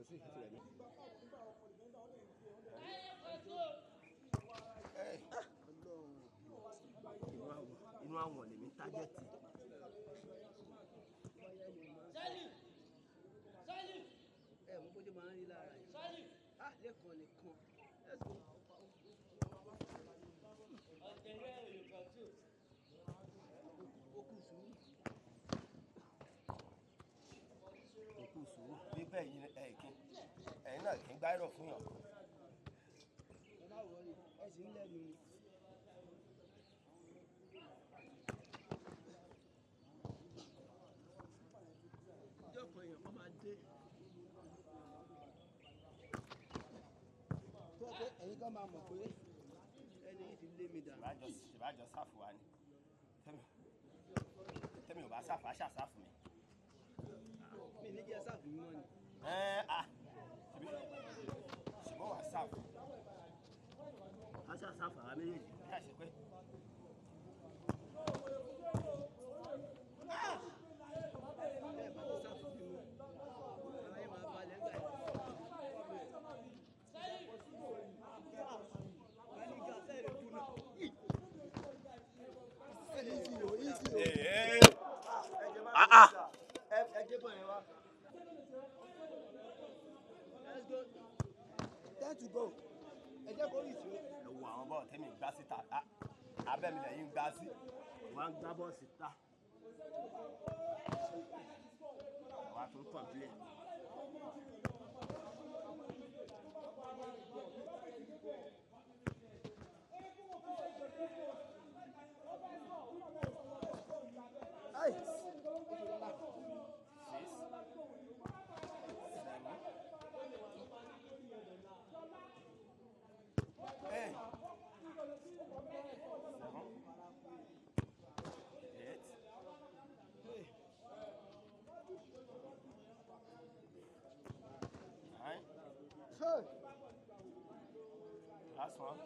sí, ó ti rẹ̀ mí. Inú àwọn lèmi tájẹ́tì. Mo bójú máa ń rí lára ẹ̀. Lẹ́kọ̀ọ́ nìkan. Òkú sùúrù bíbẹ̀ yìí ẹ̀yin náà kì í gbárò fún yàn. Ẹ má wọrí, ẹ sì ń lẹ́nu ni. Ìjọ kan èèyàn kan máa dé. Tó pé ẹ̀yin kan máa mọ̀ pé ẹni yìí ti lé mi dà. Ṣèbájọ sáfù wa ni. Tẹ́mi ò bá sáfù, á ṣàsáfù mi. Mi ní jẹ́ sáàfù mímọ́ ni. Ṣùgbọ́n wà sáfù. Á ṣàsáfù àwa méjèèjì. Bí a ṣe pé. Bẹ́ẹ̀ bá ti sáàfù mímọ́. Ara yẹn máa balẹ̀ ńgbà yẹn. Maníjà sẹ́ẹ̀rẹ̀ kú náà. Time to go. Ẹ jẹ́ kó rí ìṣó. Ẹ wo àwọn bọ́ọ̀ tẹ́mi gbá síta. Abẹ́mi lẹ́yìn gbá sí. Wọ́n á gbá bọ́ọ̀ síta. Àwa tó ń kọ̀m̀pilẹ̀. Last one.